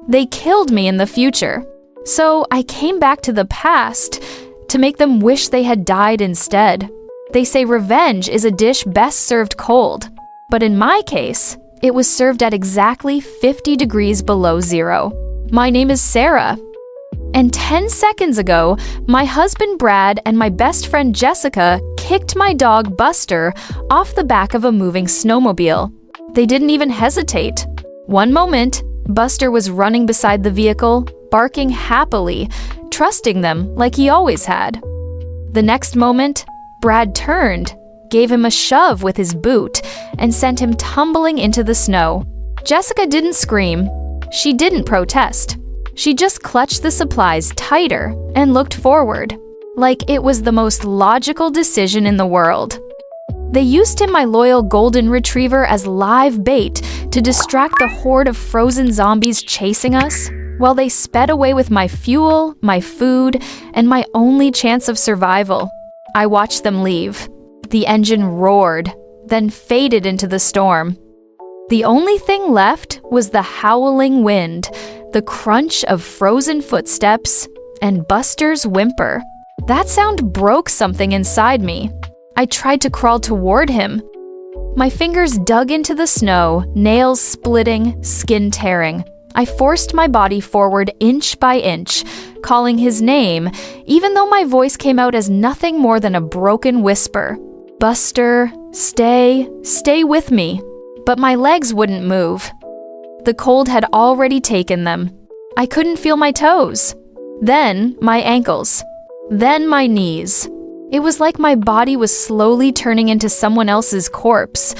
They killed me in the future. So I came back to the past to make them wish they had died instead. They say revenge is a dish best served cold. But in my case, it was served at exactly 50 degrees below zero. My name is Sarah. And 10 seconds ago, my husband Brad and my best friend Jessica kicked my dog Buster off the back of a moving snowmobile. They didn't even hesitate. One moment, Buster was running beside the vehicle, barking happily, trusting them like he always had. The next moment, Brad turned, gave him a shove with his boot, and sent him tumbling into the snow. Jessica didn't scream. She didn't protest. She just clutched the supplies tighter and looked forward, like it was the most logical decision in the world. They used him, my loyal golden retriever, as live bait to distract the horde of frozen zombies chasing us, while they sped away with my fuel, my food, and my only chance of survival. I watched them leave. The engine roared, then faded into the storm. The only thing left was the howling wind, the crunch of frozen footsteps, and Buster's whimper. That sound broke something inside me. I tried to crawl toward him. My fingers dug into the snow, nails splitting, skin tearing. I forced my body forward inch by inch, calling his name, even though my voice came out as nothing more than a broken whisper. Buster, stay with me. But my legs wouldn't move. The cold had already taken them. I couldn't feel my toes. Then my ankles. Then my knees. It was like my body was slowly turning into someone else's corpse,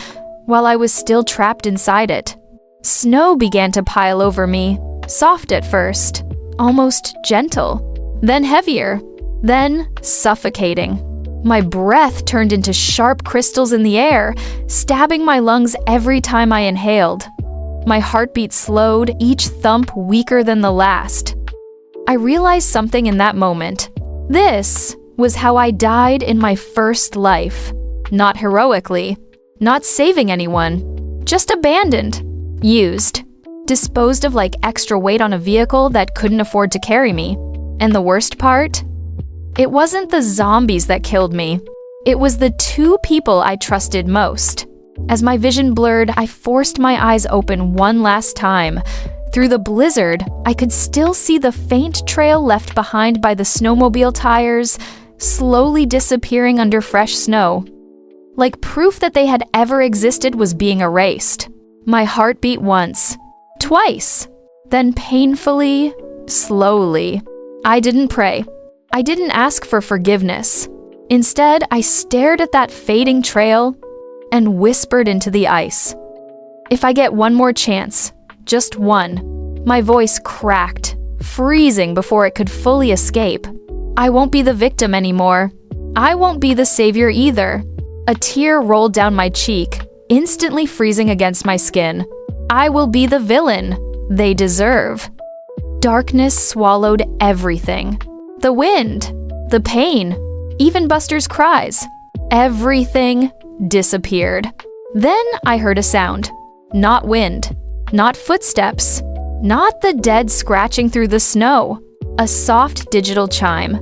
while I was still trapped inside it. Snow began to pile over me, soft at first, almost gentle, then heavier, then suffocating. My breath turned into sharp crystals in the air, stabbing my lungs every time I inhaled. My heartbeat slowed, each thump weaker than the last. I realized something in that moment. This was how I died in my first life. Not heroically, not saving anyone, just abandoned, used, disposed of like extra weight on a vehicle that couldn't afford to carry me. And the worst part? It wasn't the zombies that killed me. It was the two people I trusted most. As my vision blurred, I forced my eyes open one last time. Through the blizzard, I could still see the faint trail left behind by the snowmobile tires, slowly disappearing under fresh snow. Like proof that they had ever existed was being erased. My heart beat once, twice, then painfully, slowly. I didn't pray. I didn't ask for forgiveness. Instead, I stared at that fading trail and whispered into the ice. If I get one more chance, just one. My voice cracked, freezing before it could fully escape. I won't be the victim anymore. I won't be the savior either. A tear rolled down my cheek, instantly freezing against my skin. I will be the villain they deserve. Darkness swallowed everything. The wind, the pain, even Buster's cries. Everything disappeared. Then I heard a sound. Not wind, not footsteps, not the dead scratching through the snow. A soft digital chime.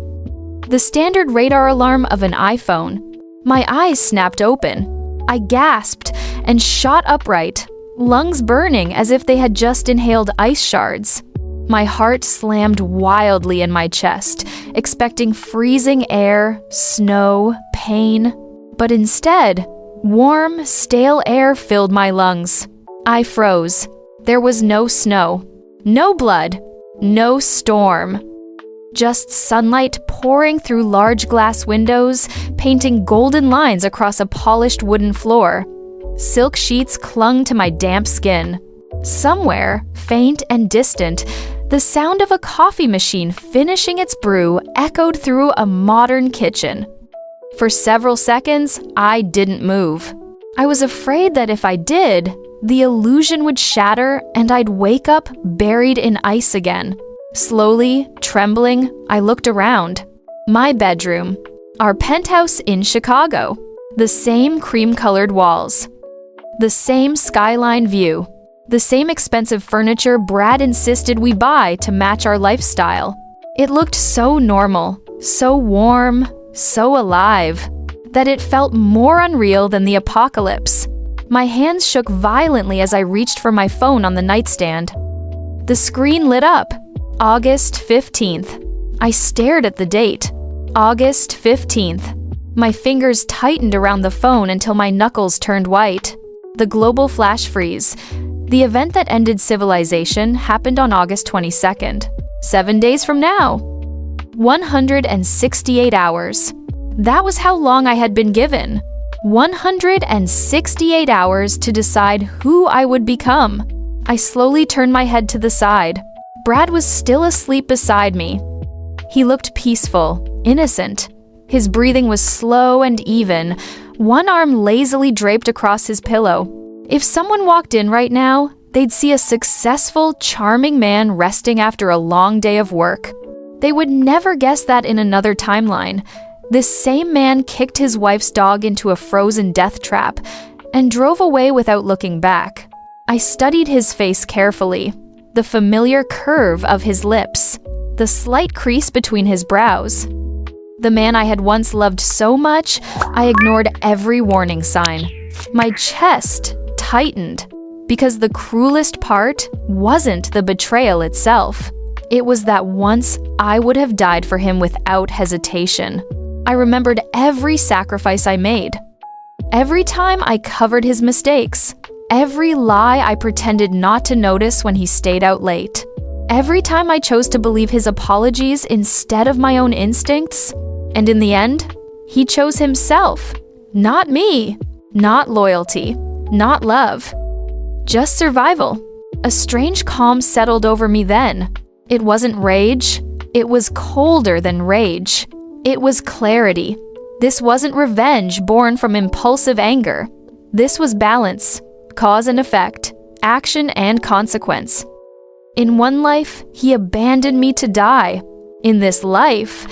The standard radar alarm of an iPhone. My eyes snapped open. I gasped and shot upright, lungs burning as if they had just inhaled ice shards. My heart slammed wildly in my chest, expecting freezing air, snow, pain. But instead, warm, stale air filled my lungs. I froze. There was no snow, no blood, no storm. Just sunlight pouring through large glass windows, painting golden lines across a polished wooden floor. Silk sheets clung to my damp skin. Somewhere, faint and distant, the sound of a coffee machine finishing its brew echoed through a modern kitchen. For several seconds, I didn't move. I was afraid that if I did, the illusion would shatter and I'd wake up buried in ice again. Slowly, trembling, I looked around. My bedroom. Our penthouse in Chicago. The same cream-colored walls. The same skyline view. The same expensive furniture Brad insisted we buy to match our lifestyle. It looked so normal, so warm, so alive, that it felt more unreal than the apocalypse. My hands shook violently as I reached for my phone on the nightstand. The screen lit up. August 15th. I stared at the date. August 15th. My fingers tightened around the phone until my knuckles turned white. The global flash freeze. The event that ended civilization happened on August 22nd, 7 days from now. 168 hours. That was how long I had been given. 168 hours to decide who I would become. I slowly turned my head to the side. Brad was still asleep beside me. He looked peaceful, innocent. His breathing was slow and even, one arm lazily draped across his pillow. If someone walked in right now, they'd see a successful, charming man resting after a long day of work. They would never guess that in another timeline. This same man kicked his wife's dog into a frozen death trap and drove away without looking back. I studied his face carefully, the familiar curve of his lips, the slight crease between his brows. The man I had once loved so much, I ignored every warning sign. My chest tightened because the cruelest part wasn't the betrayal itself. It was that once I would have died for him without hesitation. I remembered every sacrifice I made. Every time I covered his mistakes. Every lie I pretended not to notice when he stayed out late. Every time I chose to believe his apologies instead of my own instincts. And in the end, he chose himself. Not me. Not loyalty. Not love. Just survival. A strange calm settled over me then. It wasn't rage. It was colder than rage. It was clarity. This wasn't revenge born from impulsive anger. This was balance, cause and effect, action and consequence. In one life, he abandoned me to die. In this life,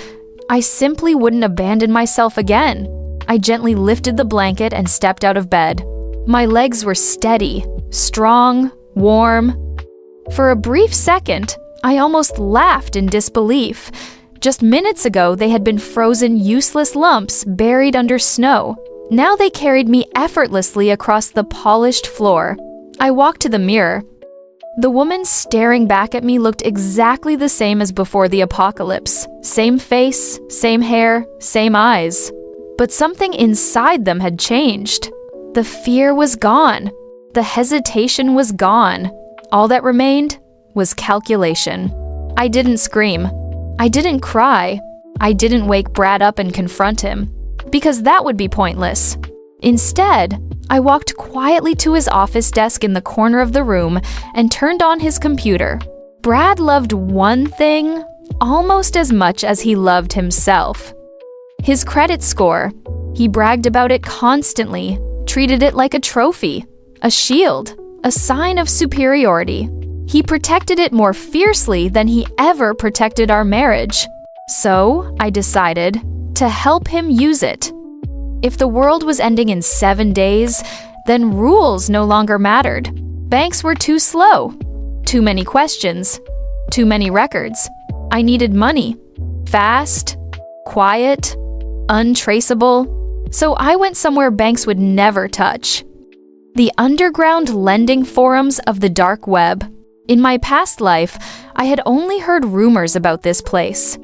I simply wouldn't abandon myself again. I gently lifted the blanket and stepped out of bed. My legs were steady, strong, warm. For a brief second, I almost laughed in disbelief. Just minutes ago, they had been frozen, useless lumps buried under snow. Now they carried me effortlessly across the polished floor. I walked to the mirror. The woman staring back at me looked exactly the same as before the apocalypse. Same face, same hair, same eyes. But something inside them had changed. The fear was gone. The hesitation was gone. All that remained was calculation. I didn't scream. I didn't cry. I didn't wake Brad up and confront him, because that would be pointless. Instead, I walked quietly to his office desk in the corner of the room and turned on his computer. Brad loved one thing almost as much as he loved himself. His credit score. He bragged about it constantly, treated it like a trophy, a shield, a sign of superiority. He protected it more fiercely than he ever protected our marriage. So, I decided to help him use it. If the world was ending in 7 days, then rules no longer mattered. Banks were too slow. Too many questions. Too many records. I needed money. Fast, quiet, untraceable. So I went somewhere banks would never touch. The underground lending forums of the dark web. In my past life, I had only heard rumors about this place.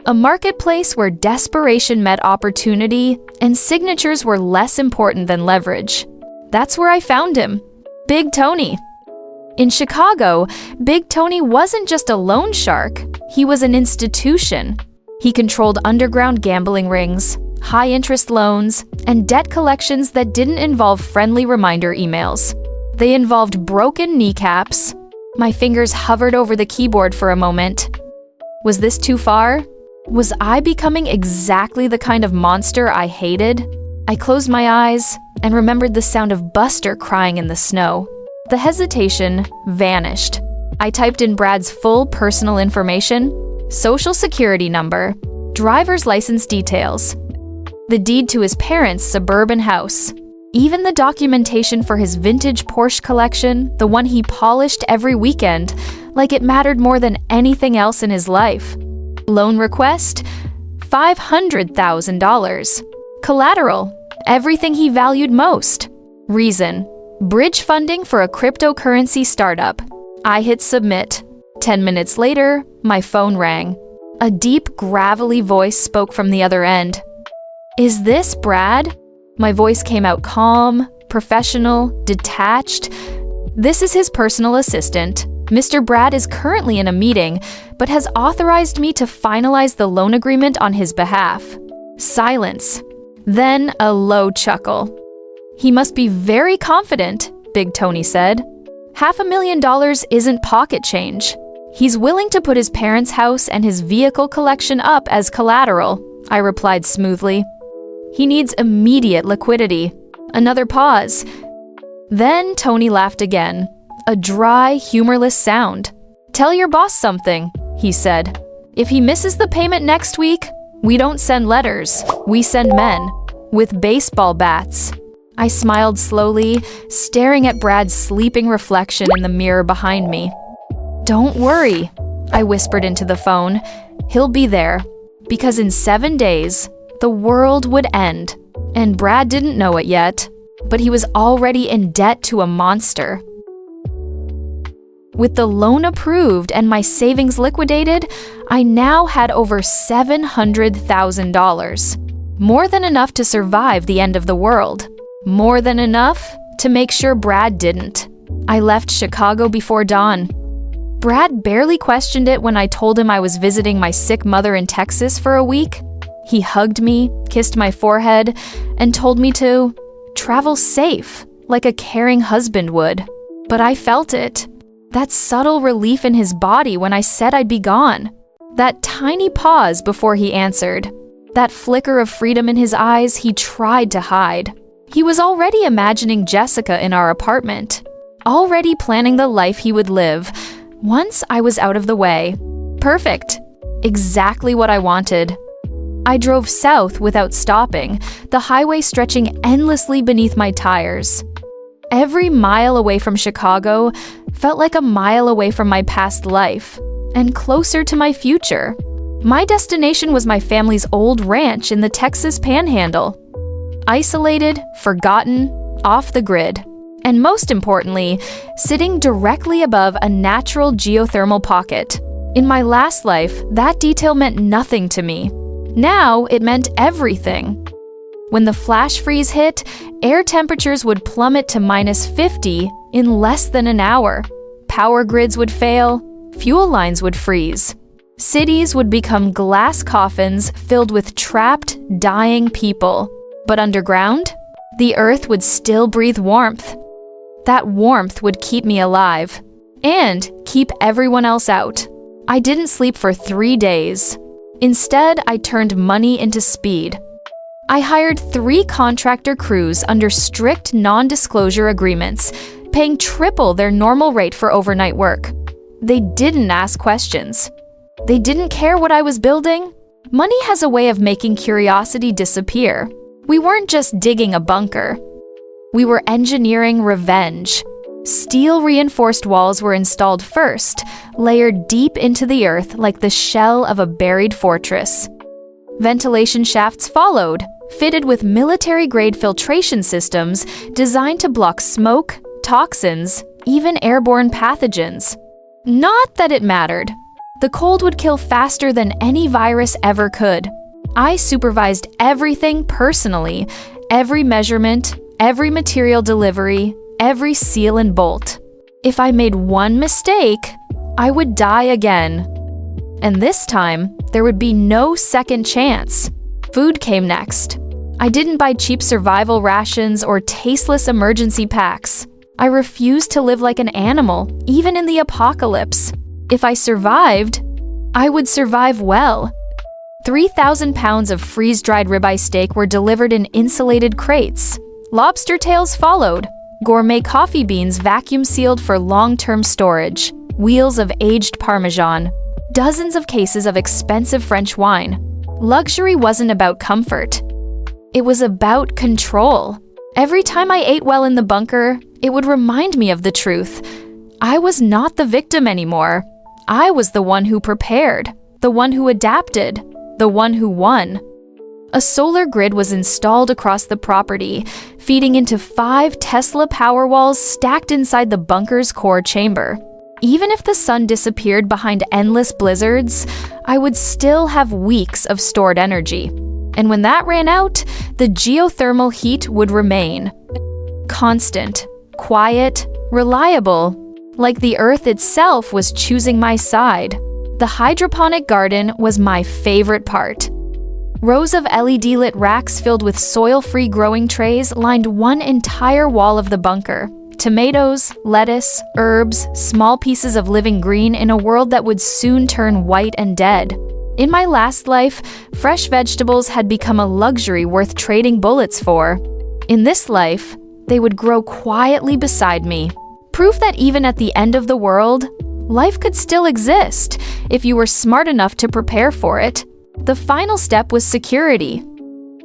A marketplace where desperation met opportunity and signatures were less important than leverage. That's where I found him, Big Tony. In Chicago, Big Tony wasn't just a loan shark, he was an institution. He controlled underground gambling rings, high-interest loans, and debt collections that didn't involve friendly reminder emails. They involved broken kneecaps. My fingers hovered over the keyboard for a moment. Was this too far? Was I becoming exactly the kind of monster I hated? I closed my eyes and remembered the sound of Buster crying in the snow. The hesitation vanished. I typed in Brad's full personal information, social security number, driver's license details, the deed to his parents' suburban house. Even the documentation for his vintage Porsche collection, the one he polished every weekend, like it mattered more than anything else in his life. Loan request? $500,000. Collateral? Everything he valued most. Reason? Bridge funding for a cryptocurrency startup. I hit submit. 10 minutes later, my phone rang. A deep, gravelly voice spoke from the other end. "Is this Brad?" My voice came out calm, professional, detached. "This is his personal assistant. Mr. Brad is currently in a meeting, but has authorized me to finalize the loan agreement on his behalf." Silence. Then a low chuckle. "He must be very confident," Big Tony said. $500,000 isn't pocket change. He's willing to put his parents' house and his vehicle collection up as collateral, I replied smoothly. He needs immediate liquidity. Another pause. Then Tony laughed again, a dry, humorless sound. "Tell your boss something," he said. "If he misses the payment next week, we don't send letters, we send men, with baseball bats." I smiled slowly, staring at Brad's sleeping reflection in the mirror behind me. "Don't worry," I whispered into the phone. "He'll be there, because in 7 days, the world would end. And Brad didn't know it yet, but he was already in debt to a monster." With the loan approved and my savings liquidated, I now had over $700,000. More than enough to survive the end of the world. More than enough to make sure Brad didn't. I left Chicago before dawn. Brad barely questioned it when I told him I was visiting my sick mother in Texas for a week. He hugged me, kissed my forehead, and told me to travel safe, like a caring husband would. But I felt it. That subtle relief in his body when I said I'd be gone. That tiny pause before he answered. That flicker of freedom in his eyes he tried to hide. He was already imagining Jessica in our apartment. Already planning the life he would live once I was out of the way. Perfect. Exactly what I wanted. I drove south without stopping, the highway stretching endlessly beneath my tires. Every mile away from Chicago felt like a mile away from my past life, and closer to my future. My destination was my family's old ranch in the Texas Panhandle. Isolated, forgotten, off the grid. And most importantly, sitting directly above a natural geothermal pocket. In my last life, that detail meant nothing to me. Now it meant everything. When the flash freeze hit, air temperatures would plummet to -50 in less than an hour. Power grids would fail, fuel lines would freeze. Cities would become glass coffins filled with trapped, dying people. But underground, the earth would still breathe warmth. That warmth would keep me alive, and keep everyone else out. I didn't sleep for 3 days. Instead, I turned money into speed. I hired 3 contractor crews under strict non-disclosure agreements, paying triple their normal rate for overnight work. They didn't ask questions. They didn't care what I was building. Money has a way of making curiosity disappear. We weren't just digging a bunker. We were engineering revenge. Steel-reinforced walls were installed first, layered deep into the earth like the shell of a buried fortress. Ventilation shafts followed, fitted with military-grade filtration systems designed to block smoke, toxins, even airborne pathogens. Not that it mattered. The cold would kill faster than any virus ever could. I supervised everything personally, every measurement, every material delivery, every seal and bolt. If I made one mistake, I would die again. And this time, there would be no second chance. Food came next. I didn't buy cheap survival rations or tasteless emergency packs. I refused to live like an animal, even in the apocalypse. If I survived, I would survive well. 3,000 pounds of freeze-dried ribeye steak were delivered in insulated crates. Lobster tails followed. Gourmet coffee beans vacuum-sealed for long-term storage. Wheels of aged Parmesan. Dozens of cases of expensive French wine. Luxury wasn't about comfort. It was about control. Every time I ate well in the bunker, it would remind me of the truth. I was not the victim anymore. I was the one who prepared, the one who adapted, the one who won. A solar grid was installed across the property, feeding into 5 Tesla Powerwalls stacked inside the bunker's core chamber. Even if the sun disappeared behind endless blizzards, I would still have weeks of stored energy. And when that ran out, the geothermal heat would remain. Constant, quiet, reliable, like the earth itself was choosing my side. The hydroponic garden was my favorite part. Rows of LED-lit racks filled with soil-free growing trays lined one entire wall of the bunker. Tomatoes, lettuce, herbs, small pieces of living green in a world that would soon turn white and dead. In my last life, fresh vegetables had become a luxury worth trading bullets for. In this life, they would grow quietly beside me. Proof that even at the end of the world, life could still exist if you were smart enough to prepare for it. The final step was security.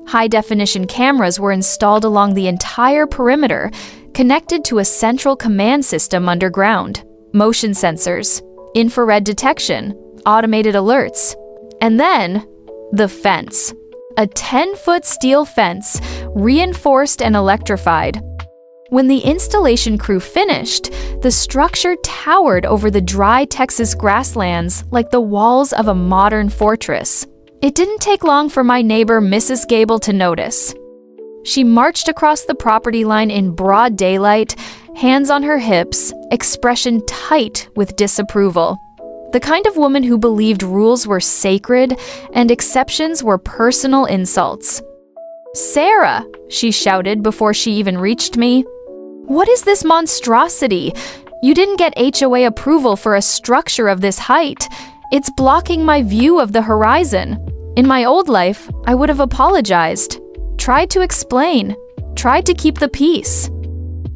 High-definition cameras were installed along the entire perimeter, connected to a central command system underground. Motion sensors, infrared detection, automated alerts. And then, the fence. A 10-foot steel fence, reinforced and electrified. When the installation crew finished, the structure towered over the dry Texas grasslands like the walls of a modern fortress. It didn't take long for my neighbor, Mrs. Gable, to notice. She marched across the property line in broad daylight, hands on her hips, expression tight with disapproval. The kind of woman who believed rules were sacred and exceptions were personal insults. "Sarah!" she shouted before she even reached me. "What is this monstrosity? You didn't get HOA approval for a structure of this height. It's blocking my view of the horizon." In my old life, I would have apologized, tried to explain, tried to keep the peace.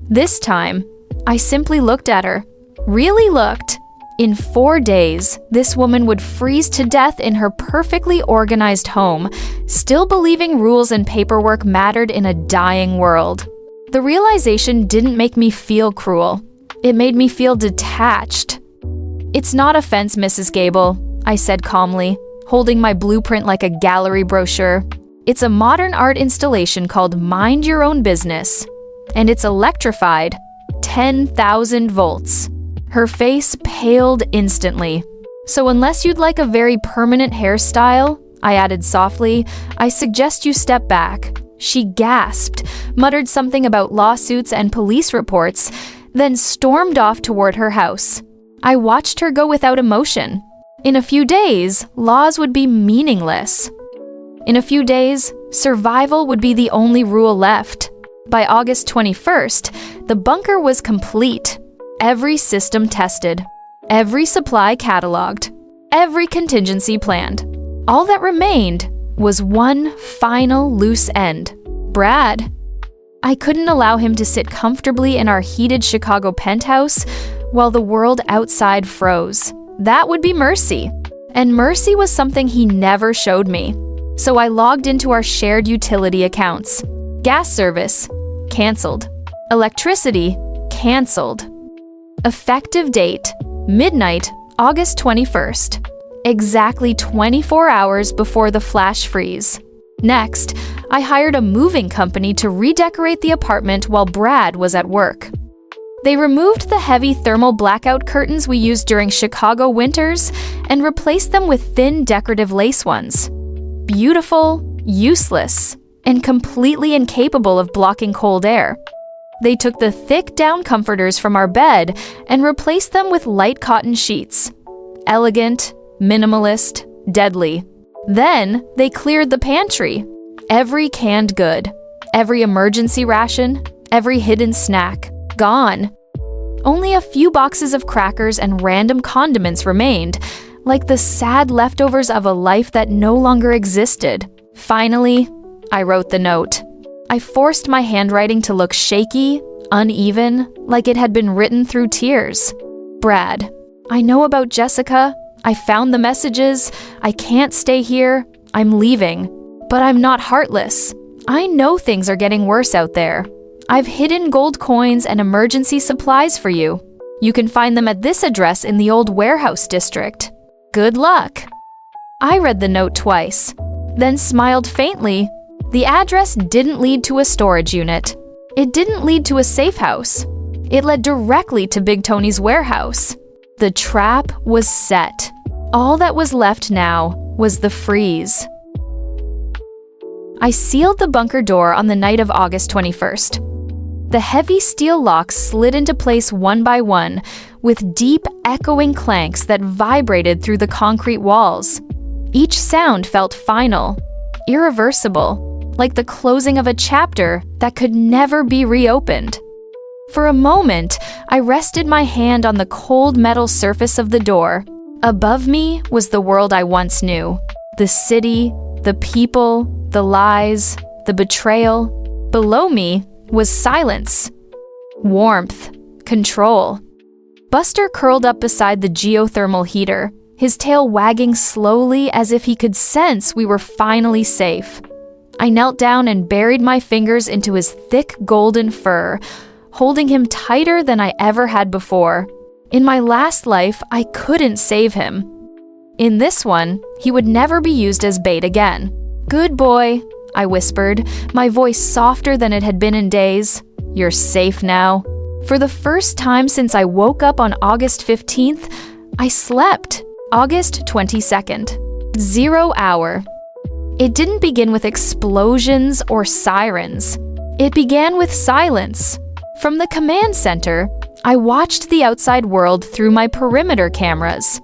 This time, I simply looked at her. Really looked. In 4 days, this woman would freeze to death in her perfectly organized home, still believing rules and paperwork mattered in a dying world. The realization didn't make me feel cruel. It made me feel detached. "It's not a fence, Mrs. Gable," I said calmly, holding my blueprint like a gallery brochure. "It's a modern art installation called Mind Your Own Business. And it's electrified, 10,000 volts. Her face paled instantly. "So unless you'd like a very permanent hairstyle," I added softly, "I suggest you step back." She gasped, muttered something about lawsuits and police reports, then stormed off toward her house. I watched her go without emotion. In a few days, laws would be meaningless. In a few days, survival would be the only rule left. By August 21st, the bunker was complete. Every system tested, every supply cataloged, every contingency planned. All that remained was one final loose end: Brad. I couldn't allow him to sit comfortably in our heated Chicago penthouse while the world outside froze. That would be mercy. And mercy was something he never showed me. So I logged into our shared utility accounts. Gas service, canceled. Electricity, canceled. Effective date, midnight, August 21st. Exactly 24 hours before the flash freeze. Next, I hired a moving company to redecorate the apartment while Brad was at work. They removed the heavy thermal blackout curtains we used during Chicago winters and replaced them with thin decorative lace ones. Beautiful, useless, and completely incapable of blocking cold air. They took the thick down comforters from our bed and replaced them with light cotton sheets. Elegant, minimalist, deadly. Then they cleared the pantry. Every canned good, every emergency ration, every hidden snack, gone. Only a few boxes of crackers and random condiments remained, like the sad leftovers of a life that no longer existed. Finally, I wrote the note. I forced my handwriting to look shaky, uneven, like it had been written through tears. Brad, I know about Jessica. I found the messages. I can't stay here. I'm leaving. But I'm not heartless. I know things are getting worse out there. I've hidden gold coins and emergency supplies for you. You can find them at this address in the old warehouse district. Good luck." I read the note twice, then smiled faintly. The address didn't lead to a storage unit. It didn't lead to a safe house. It led directly to Big Tony's warehouse. The trap was set. All that was left now was the freeze. I sealed the bunker door on the night of August 21st. The heavy steel locks slid into place one by one, with deep, echoing clanks that vibrated through the concrete walls. Each sound felt final, irreversible, like the closing of a chapter that could never be reopened. For a moment, I rested my hand on the cold metal surface of the door. Above me was the world I once knew. The city, the people, the lies, the betrayal. Below me was silence, warmth, control. Buster curled up beside the geothermal heater, his tail wagging slowly as if he could sense we were finally safe. I knelt down and buried my fingers into his thick golden fur, holding him tighter than I ever had before. In my last life, I couldn't save him. In this one, he would never be used as bait again. "Good boy," I whispered, my voice softer than it had been in days. "You're safe now." For the first time since I woke up on August 15th, I slept. August 22nd. 0 hour. It didn't begin with explosions or sirens. It began with silence. From the command center, I watched the outside world through my perimeter cameras.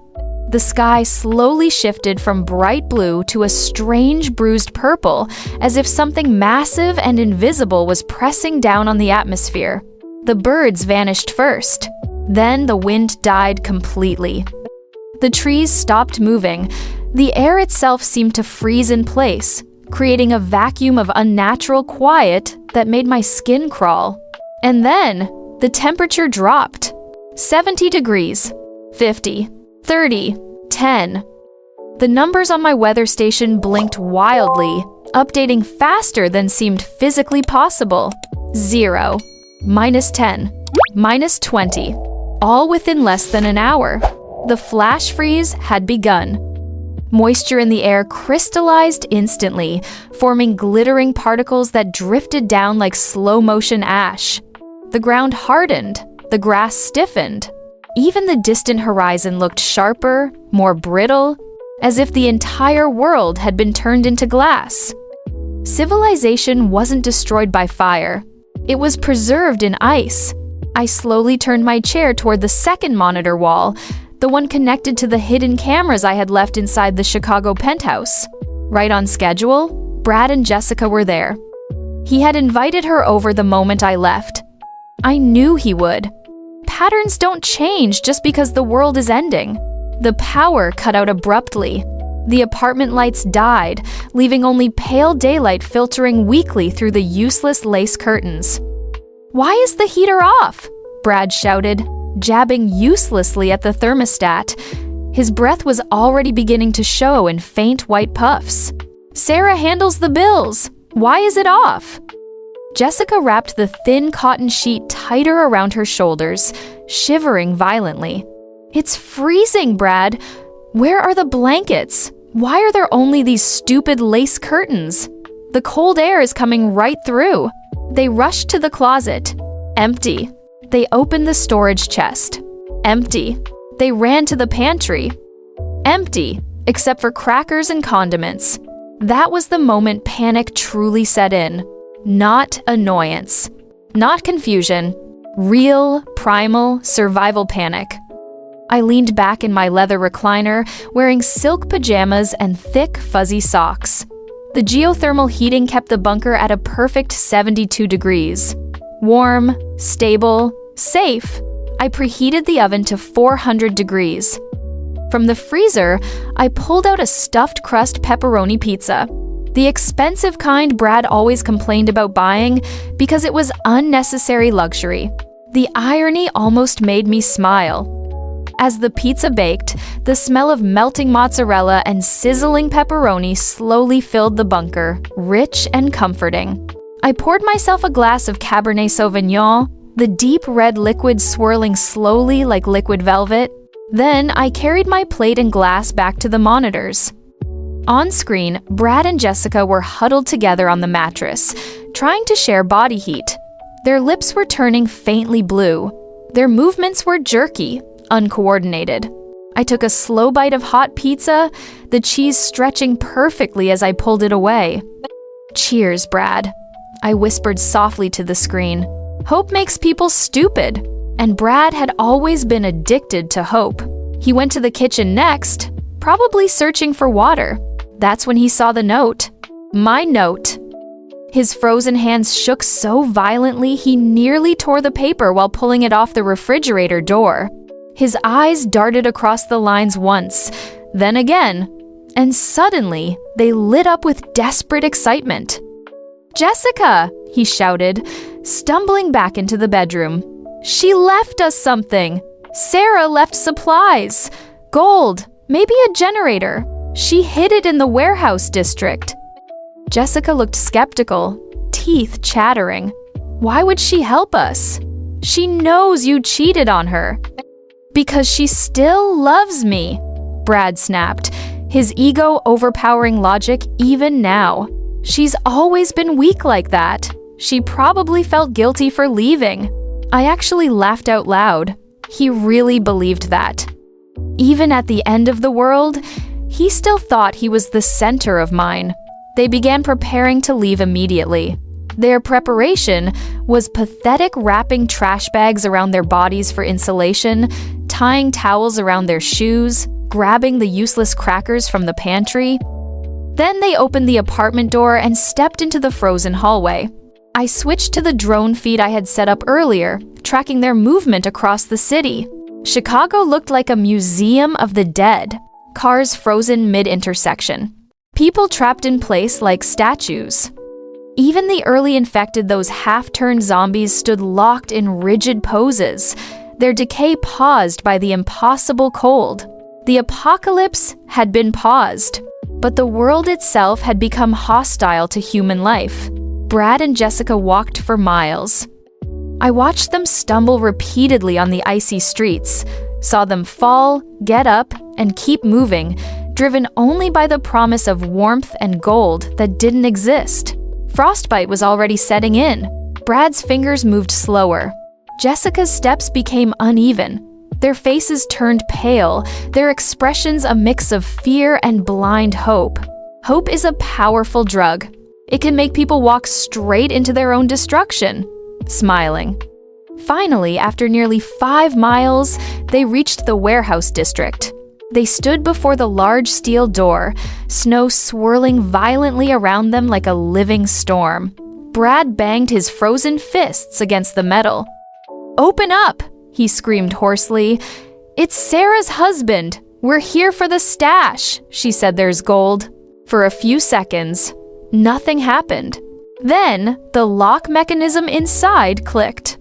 The sky slowly shifted from bright blue to a strange bruised purple, as if something massive and invisible was pressing down on the atmosphere. The birds vanished first. Then the wind died completely. The trees stopped moving. The air itself seemed to freeze in place, creating a vacuum of unnatural quiet that made my skin crawl. And then, the temperature dropped. 70 degrees, 50, 30, 10. The numbers on my weather station blinked wildly, updating faster than seemed physically possible. 0, -10, -20, all within less than an hour. The flash freeze had begun. Moisture in the air crystallized instantly, forming glittering particles that drifted down like slow-motion ash. The ground hardened, the grass stiffened. Even the distant horizon looked sharper, more brittle, as if the entire world had been turned into glass. Civilization wasn't destroyed by fire. It was preserved in ice. I slowly turned my chair toward the second monitor wall, the one connected to the hidden cameras I had left inside the Chicago penthouse. Right on schedule, Brad and Jessica were there. He had invited her over the moment I left. I knew he would. Patterns don't change just because the world is ending. The power cut out abruptly. The apartment lights died, leaving only pale daylight filtering weakly through the useless lace curtains. "Why is the heater off?" Brad shouted, jabbing uselessly at the thermostat. His breath was already beginning to show in faint white puffs. "Sarah handles the bills. Why is it off?" Jessica wrapped the thin cotton sheet tighter around her shoulders, shivering violently. "It's freezing, Brad. Where are the blankets? Why are there only these stupid lace curtains? The cold air is coming right through." They rushed to the closet. Empty. They opened the storage chest. Empty. They ran to the pantry. Empty, except for crackers and condiments. That was the moment panic truly set in. Not annoyance. Not confusion. Real, primal, survival panic. I leaned back in my leather recliner, wearing silk pajamas and thick, fuzzy socks. The geothermal heating kept the bunker at a perfect 72 degrees. Warm, stable, safe. I preheated the oven to 400 degrees. From the freezer, I pulled out a stuffed crust pepperoni pizza. The expensive kind Brad always complained about buying because it was unnecessary luxury. The irony almost made me smile. As the pizza baked, the smell of melting mozzarella and sizzling pepperoni slowly filled the bunker, rich and comforting. I poured myself a glass of Cabernet Sauvignon, the deep red liquid swirling slowly like liquid velvet. Then I carried my plate and glass back to the monitors. On screen, Brad and Jessica were huddled together on the mattress, trying to share body heat. Their lips were turning faintly blue. Their movements were jerky, uncoordinated. I took a slow bite of hot pizza, the cheese stretching perfectly as I pulled it away. "Cheers, Brad," I whispered softly to the screen. Hope makes people stupid, and Brad had always been addicted to hope. He went to the kitchen next, probably searching for water. That's when he saw the note. My note. His frozen hands shook so violently he nearly tore the paper while pulling it off the refrigerator door. His eyes darted across the lines once, then again, and suddenly they lit up with desperate excitement. "Jessica!" he shouted, stumbling back into the bedroom. "She left us something! Sarah left supplies! Gold! Maybe a generator! She hid it in the warehouse district." Jessica looked skeptical, teeth chattering. "Why would she help us? She knows you cheated on her." "Because she still loves me," Brad snapped, his ego overpowering logic even now. "She's always been weak like that. She probably felt guilty for leaving." I actually laughed out loud. He really believed that. Even at the end of the world, he still thought he was the center of mine. They began preparing to leave immediately. Their preparation was pathetic wrapping trash bags around their bodies for insulation, tying towels around their shoes, grabbing the useless crackers from the pantry. Then they opened the apartment door and stepped into the frozen hallway. I switched to the drone feed I had set up earlier, tracking their movement across the city. Chicago looked like a museum of the dead, cars frozen mid-intersection, people trapped in place like statues. Even the early infected, those half-turned zombies, stood locked in rigid poses, their decay paused by the impossible cold. The apocalypse had been paused, but the world itself had become hostile to human life. Brad and Jessica walked for miles. I watched them stumble repeatedly on the icy streets, saw them fall, get up, and keep moving, driven only by the promise of warmth and gold that didn't exist. Frostbite was already setting in. Brad's fingers moved slower. Jessica's steps became uneven. Their faces turned pale, their expressions a mix of fear and blind hope. Hope is a powerful drug. It can make people walk straight into their own destruction. Smiling. Finally, after nearly 5 miles, they reached the warehouse district. They stood before the large steel door, snow swirling violently around them like a living storm. Brad banged his frozen fists against the metal. "Open up!" he screamed hoarsely. "It's Sarah's husband. We're here for the stash," she said. "There's gold." For a few seconds, nothing happened. Then, the lock mechanism inside clicked.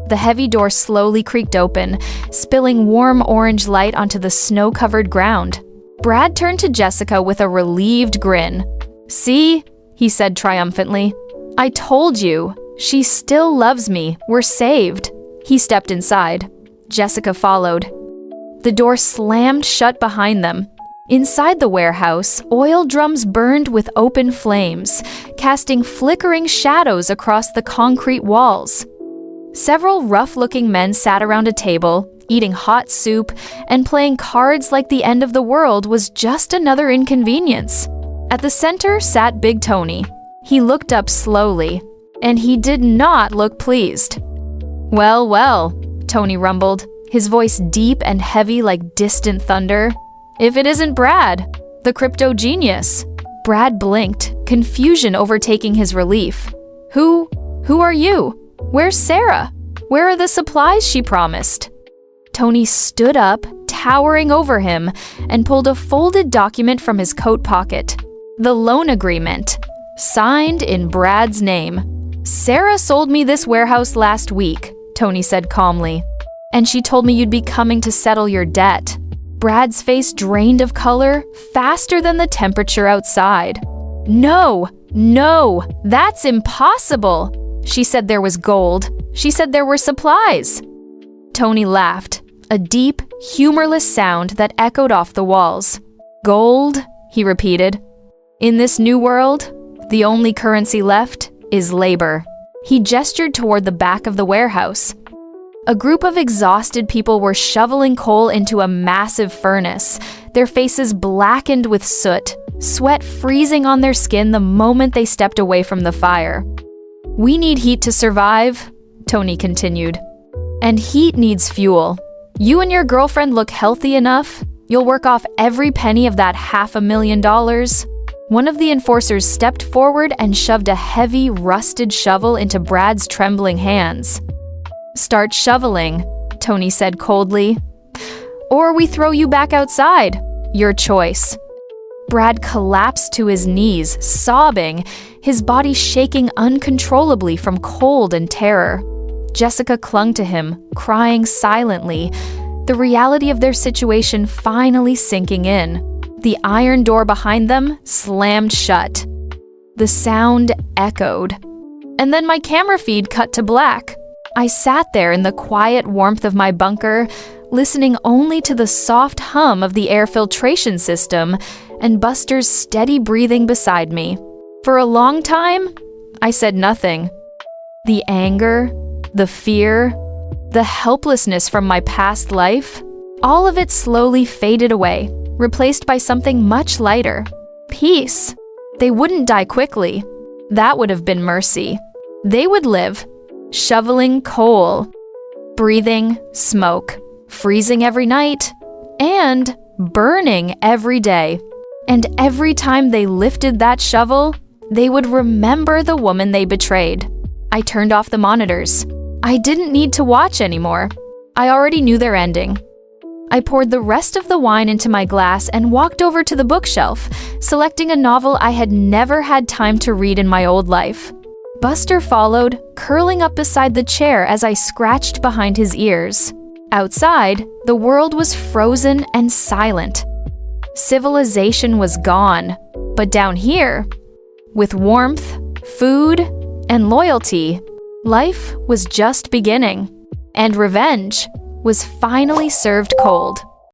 The heavy door slowly creaked open, spilling warm orange light onto the snow-covered ground. Brad turned to Jessica with a relieved grin. "See?" he said triumphantly. "I told you. She still loves me. We're saved." He stepped inside. Jessica followed. The door slammed shut behind them. Inside the warehouse, oil drums burned with open flames, casting flickering shadows across the concrete walls. Several rough-looking men sat around a table, eating hot soup and playing cards like the end of the world was just another inconvenience. At the center sat Big Tony. He looked up slowly, and he did not look pleased. "Well, well," Tony rumbled, his voice deep and heavy like distant thunder. "If it isn't Brad, the crypto genius." Brad blinked, confusion overtaking his relief. Who are you? Where's Sarah? Where are the supplies she promised?" Tony stood up, towering over him, and pulled a folded document from his coat pocket. The loan agreement, signed in Brad's name. "Sarah sold me this warehouse last week," Tony said calmly. "And she told me you'd be coming to settle your debt." Brad's face drained of color faster than the temperature outside. "No!" "No, that's impossible. She said there was gold. She said there were supplies." Tony laughed, a deep, humorless sound that echoed off the walls. "Gold," he repeated. "In this new world, the only currency left is labor." He gestured toward the back of the warehouse. A group of exhausted people were shoveling coal into a massive furnace, their faces blackened with soot, sweat freezing on their skin the moment they stepped away from the fire. "We need heat to survive," Tony continued. "And heat needs fuel. You and your girlfriend look healthy enough. You'll work off every penny of that $500,000. One of the enforcers stepped forward and shoved a heavy, rusted shovel into Brad's trembling hands. "Start shoveling," Tony said coldly. "Or we throw you back outside. Your choice." Brad collapsed to his knees, sobbing, his body shaking uncontrollably from cold and terror. Jessica clung to him, crying silently, the reality of their situation finally sinking in. The iron door behind them slammed shut. The sound echoed. And then my camera feed cut to black. I sat there in the quiet warmth of my bunker, listening only to the soft hum of the air filtration system and Buster's steady breathing beside me. For a long time, I said nothing. The anger, the fear, the helplessness from my past life, all of it slowly faded away, replaced by something much lighter. Peace. They wouldn't die quickly. That would have been mercy. They would live, shoveling coal, breathing smoke, freezing every night, and burning every day. And every time they lifted that shovel, they would remember the woman they betrayed. I turned off the monitors. I didn't need to watch anymore. I already knew their ending. I poured the rest of the wine into my glass and walked over to the bookshelf, selecting a novel I had never had time to read in my old life. Buster followed, curling up beside the chair as I scratched behind his ears. Outside, the world was frozen and silent. Civilization was gone, but down here, with warmth, food, and loyalty, life was just beginning, and revenge was finally served cold.